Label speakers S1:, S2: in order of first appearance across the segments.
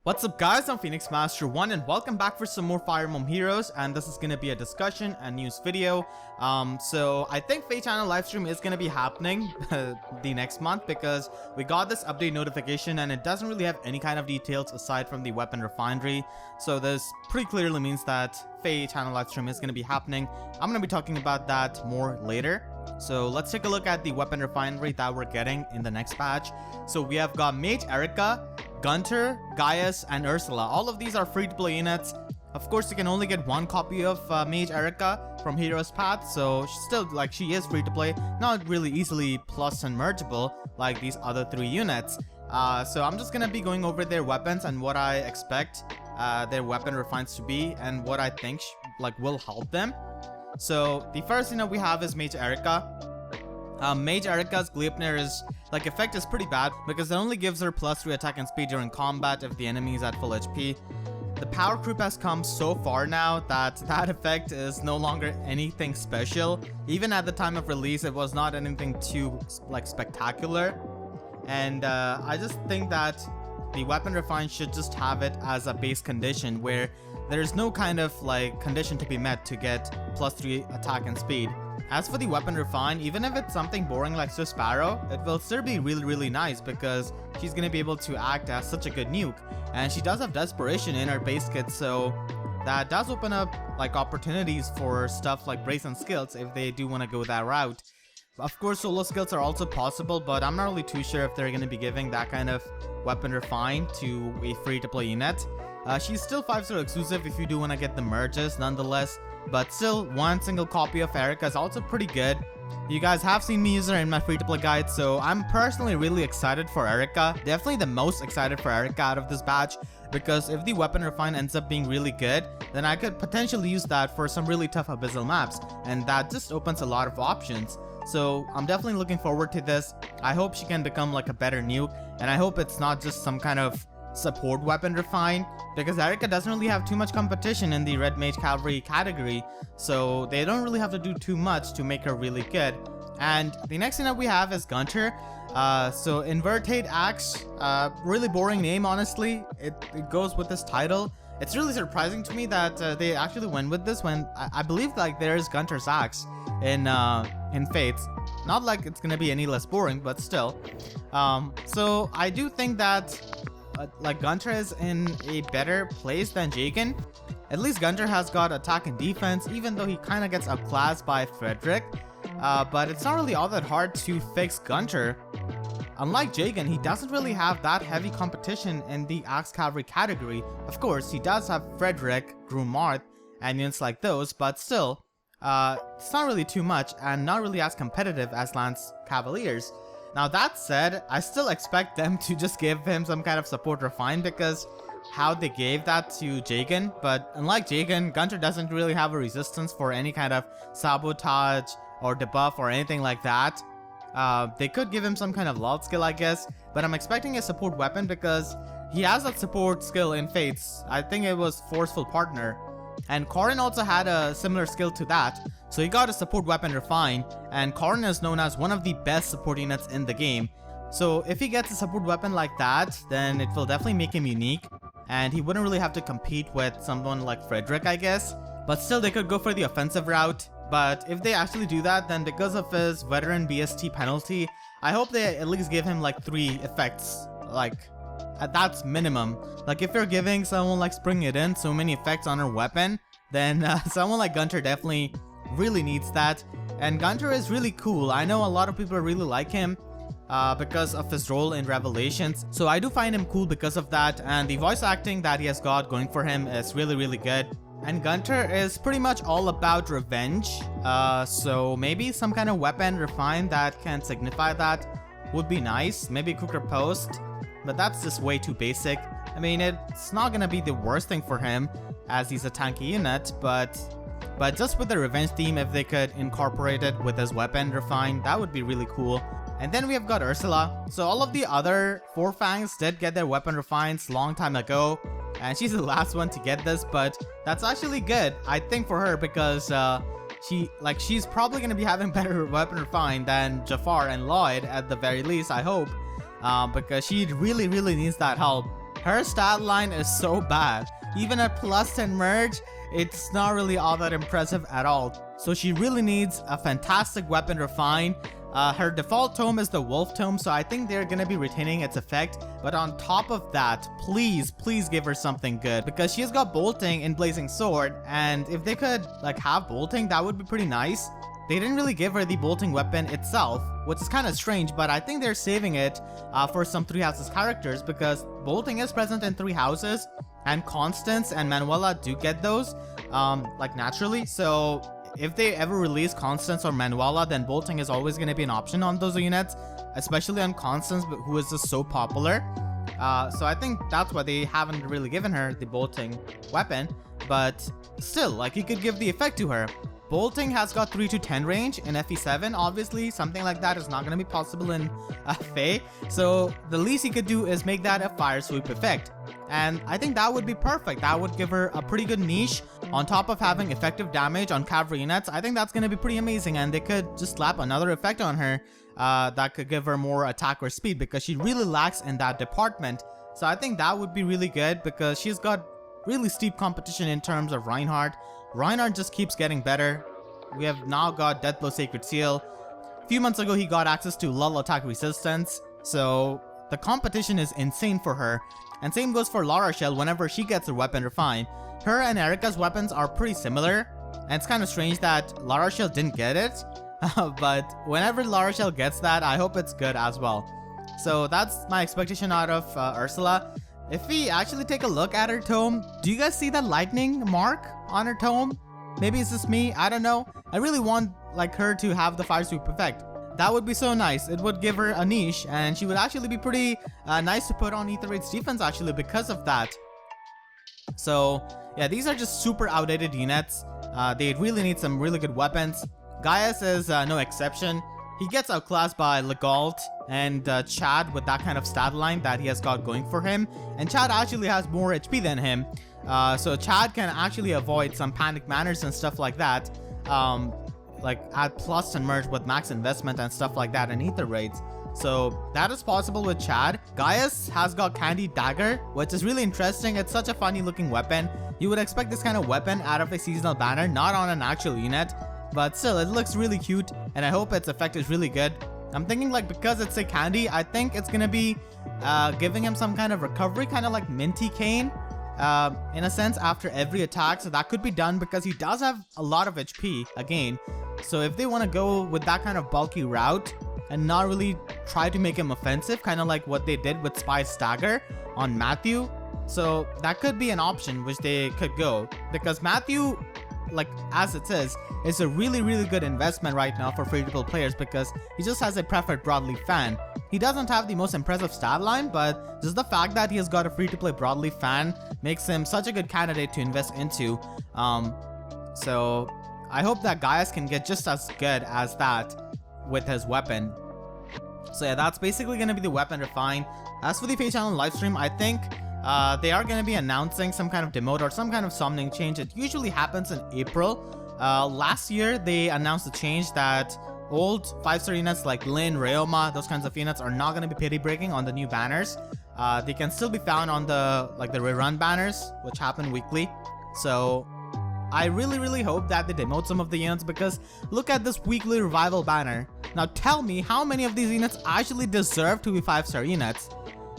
S1: What's up guys, I'm Phoenix Master 1 and welcome back for some more Fire Emblem Heroes, and this is gonna be a discussion and news video. So I think FEH Channel livestream is gonna be happening the next month because we got this update notification and it doesn't really have any kind of details aside from the weapon refinery. So this pretty clearly means that FEH Channel livestream is gonna be happening. I'm gonna be talking about that more later. So let's take a look at the weapon refinery that we're getting in the next patch. So we have got Mage Eirika, Gunter, Gaius, and Ursula. All of these are free-to-play units. Of course, you can only get one copy of Mage Eirika from Heroes Path, so she is free-to-play, not really easily plus and mergeable like these other three units. So I'm just gonna be going over their weapons and what I expect their weapon refines to be and what I think will help them. So the first we have is Mage Eirika. Mage Eirika's Gleipnir's effect is pretty bad because it only gives her +3 attack and speed during combat if the enemy is at full HP. The power creep has come so far now that effect is no longer anything special. Even at the time of release, it was not anything too spectacular. And I just think that the weapon refine should just have it as a base condition where there's no kind of condition to be met to get +3 attack and speed. As for the weapon refine, even if it's something boring like Swift Sparrow, it will still be really nice because she's gonna be able to act as such a good nuke, and she does have desperation in her base kit, so that does open up opportunities for stuff like brace and skills if they do want to go that route. Of course, solo skills are also possible, but I'm not really too sure if they're gonna be giving that kind of weapon refine to a free-to-play unit. She's still 5-star exclusive if you do want to get the merges nonetheless, but still one single copy of Erika is also pretty good. You guys have seen me use her in my free-to-play guide, so I'm personally really excited for Erika. Definitely the most excited for Erika out of this batch, because if the weapon refine ends up being really good, then I could potentially use that for some really tough abyssal maps, and that just opens a lot of options. So I'm definitely looking forward to this. I hope she can become a better nuke, and I hope it's not just some kind of support weapon refine, because Erika doesn't really have too much competition in the Red Mage Cavalry category, so they don't really have to do too much to make her really good. And the next thing that we have is Gunter. So Inverted Axe, really boring name honestly. It goes with this title. It's really surprising to me that they actually went with this when I believe there is Gunter's Axe in Fates. Not like it's gonna be any less boring, but still. So I do think that Gunter is in a better place than Jagen. At least Gunter has got attack and defense, even though he kind of gets outclassed by Frederick. But it's not really all that hard to fix Gunter. Unlike Jagen, he doesn't really have that heavy competition in the Axe Cavalry category. Of course, he does have Frederick, Grumarth, and units like those, but still, it's not really too much and not really as competitive as Lance Cavaliers. Now that said, I still expect them to just give him some kind of support refine because how they gave that to Jagen, but unlike Jagen, Gunter doesn't really have a resistance for any kind of sabotage or debuff or anything like that. They could give him some kind of lull skill, I guess, but I'm expecting a support weapon because he has that support skill in Fates. I think it was Forceful Partner. And Corrin also had a similar skill to that, so he got a support weapon refine, and Corrin is known as one of the best support units in the game. So if he gets a support weapon like that, then it will definitely make him unique, and he wouldn't really have to compete with someone like Frederick, I guess. But still, they could go for the offensive route, but if they actually do that, then because of his veteran BST penalty, I hope they at least give him 3 effects, that's minimum. If you're giving someone like Spring It In so many effects on her weapon, then someone like Gunter definitely really needs that. And Gunter is really cool. I know a lot of people really like him because of his role in Revelations, so I do find him cool because of that, and the voice acting that he has got going for him is really good. And Gunter is pretty much all about revenge, so maybe some kind of weapon refine that can signify that would be nice. Maybe Cooker Post, but that's just way too basic. I mean, it's not gonna be the worst thing for him as he's a tanky unit, but just with the revenge theme, if they could incorporate it with his weapon refine, that would be really cool. And then we have got Ursula. So all of the other 4 fangs did get their weapon refines long time ago, and she's the last one to get this, but that's actually good, I think, for her, because she's probably gonna be having better weapon refine than Jafar and Lloyd at the very least, I hope. Because she really needs that help. her stat line is so bad. Even at plus 10 merge, it's not really all that impressive at all. So she really needs a fantastic weapon refine. Her default tome is the wolf tome, so I think they're gonna be retaining its effect. But on top of that, please give her something good, because she has got bolting in Blazing Sword, and if they could like have bolting, that would be pretty nice. They didn't really give her the bolting weapon itself, which is kind of strange, but I think they're saving it for some 3 houses characters, because bolting is present in 3 houses, and Constance and Manuela do get those like naturally. So if they ever release Constance or Manuela, then bolting is always going to be an option on those units, especially on Constance, who is just so popular. So I think that's why they haven't really given her the bolting weapon, but still, like, you could give the effect to her. Bolting has got 3 to 10 range in FE7. Obviously, something like that is not going to be possible in FE. So the least you could do is make that a fire sweep effect. And I think that would be perfect. That would give her a pretty good niche. On top of having effective damage on cavalry units, I think that's going to be pretty amazing. And they could just slap another effect on her that could give her more attack or speed, because she really lacks in that department. So I think that would be really good, because she's got really steep competition in terms of Reinhardt. Reinhardt just keeps getting better. We have now got Deathblow Sacred Seal. A few months ago, he got access to Lull Attack Resistance. So the competition is insane for her. And same goes for La Rochelle whenever she gets her weapon refined. Her and Erika's weapons are pretty similar. And it's kind of strange that La Rochelle didn't get it. But whenever La Rochelle gets that, I hope it's good as well. So that's my expectation out of Ursula. If we actually take a look at her tome, do you guys see that lightning mark on her tome? Maybe it's just me, I don't know. I really want like her to have the fire sweep effect. That would be so nice. It would give her a niche, and she would actually be pretty nice to put on Ether Raid's defense actually because of that. So yeah, these are just super outdated units. They really need some really good weapons. Gaius is no exception. He gets outclassed by Legault and Chad with that kind of stat line that he has got going for him. And Chad actually has more HP than him. So Chad can actually avoid some panic manners and stuff like that. Like add plus and merge with max investment and stuff like that in Ether Raids. So that is possible with Chad. Gaius has got Candy Dagger, which is really interesting. It's such a funny looking weapon. You would expect this kind of weapon out of a seasonal banner, not on an actual unit. But still, it looks really cute, and I hope its effect is really good. I'm thinking like, because it's a candy, I think it's gonna be giving him some kind of recovery, kind of like Minty Cane, in a sense, after every attack. So that could be done because he does have a lot of HP again. So if they want to go with that kind of bulky route and not really try to make him offensive, kind of like what they did with Spy Stagger on Matthew, so that could be an option which they could go, because Matthew, like as it is a really good investment right now for free-to-play players, because he just has a preferred broadleaf fan. He doesn't have the most impressive stat line, but just the fact that he has got a free-to-play broadleaf fan makes him such a good candidate to invest into. So I hope that Gaius can get just as good as that with his weapon. So yeah, that's basically going to be the weapon refine. As for the FEH Channel livestream, I think they are going to be announcing some kind of demote or some kind of summoning change. It usually happens in April. Last year, they announced a change that old 5-star units like Lin, Ryoma, those kinds of units are not going to be pity breaking on the new banners. They can still be found on the rerun banners, which happen weekly. So I really hope that they demote some of the units, because look at this weekly revival banner. Now tell me how many of these units actually deserve to be 5-star units.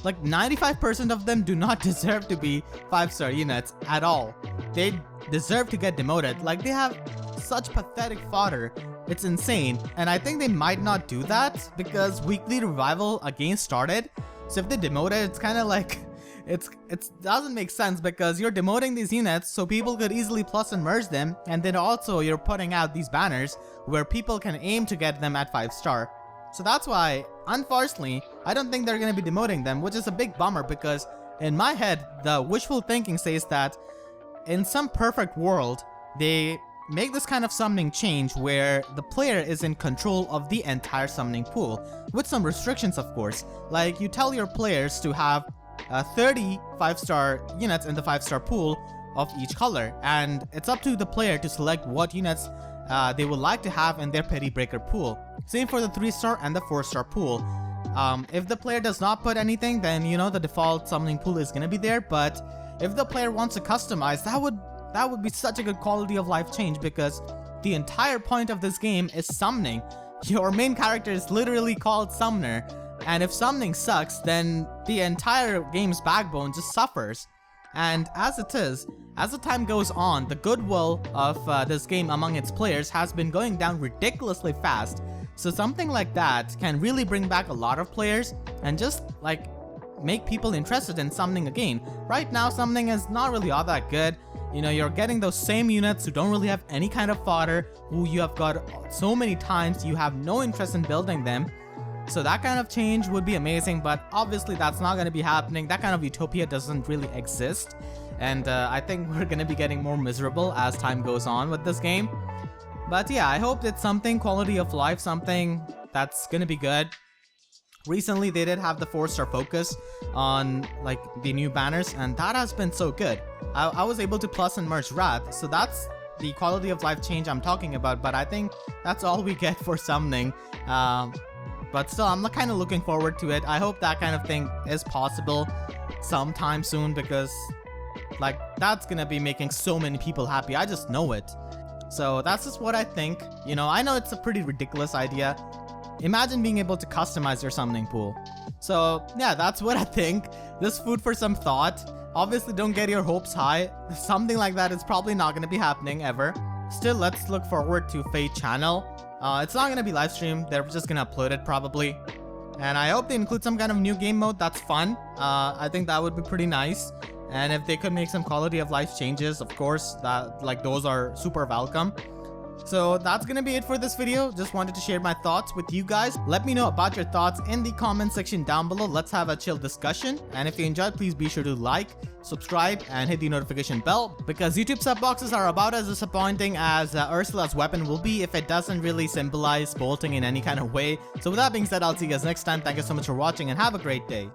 S1: Like 95% of them do not deserve to be 5-star units at all. They deserve to get demoted. Like, they have such pathetic fodder. It's insane. And I think they might not do that because weekly revival again started. So if they demote it, it's kind of like it doesn't make sense, because you're demoting these units so people could easily plus and merge them, and then also you're putting out these banners where people can aim to get them at 5-star. So that's why, unfortunately, I don't think they're going to be demoting them, which is a big bummer, because in my head, the wishful thinking says that in some perfect world, they make this kind of summoning change where the player is in control of the entire summoning pool, with some restrictions, of course. Like, you tell your players to have 30 5-star units in the 5-star pool of each color, and it's up to the player to select what units they would like to have in their pity breaker pool. Same for the 3-star and the 4-star pool. If the player does not put anything, then you know the default summoning pool is gonna be there. But if the player wants to customize, that would be such a good quality of life change, because the entire point of this game is summoning. Your main character is literally called Summoner, and if summoning sucks, then the entire game's backbone just suffers. And as it is, as the time goes on, the goodwill of this game among its players has been going down ridiculously fast. So something like that can really bring back a lot of players and just like make people interested in summoning again. Right now, summoning is not really all that good. You know, you're getting those same units who don't really have any kind of fodder, who you have got so many times, you have no interest in building them. So that kind of change would be amazing, but obviously that's not going to be happening. That kind of utopia doesn't really exist. And I think we're going to be getting more miserable as time goes on with this game. But yeah, I hope it's something quality of life, something that's going to be good. Recently, they did have the 4-star focus on like the new banners, and that has been so good. I was able to plus and merge Wrath, so that's the quality of life change I'm talking about, but I think that's all we get for summoning. But still, I'm kind of looking forward to it. I hope that kind of thing is possible sometime soon, because like that's gonna be making so many people happy. I just know it. So that's just what I think. You know, I know it's a pretty ridiculous idea. Imagine being able to customize your summoning pool. So yeah, that's what I think. Just food for some thought. Obviously, don't get your hopes high. Something like that is probably not going to be happening ever. Still, let's look forward to FEH Channel. It's not going to be live streamed. They're just going to upload it probably. And I hope they include some kind of new game mode that's fun. I think that would be pretty nice. And if they could make some quality of life changes, of course, that like those are super welcome. So that's gonna be it for this video. Just wanted to share my thoughts with you guys. Let me know about your thoughts in the comment section down below. Let's have a chill discussion. And if you enjoyed, please be sure to like, subscribe, and hit the notification bell, because YouTube sub boxes are about as disappointing as Ursula's weapon will be if it doesn't really symbolize bolting in any kind of way. So with that being said, I'll see you guys next time. Thank you so much for watching and have a great day.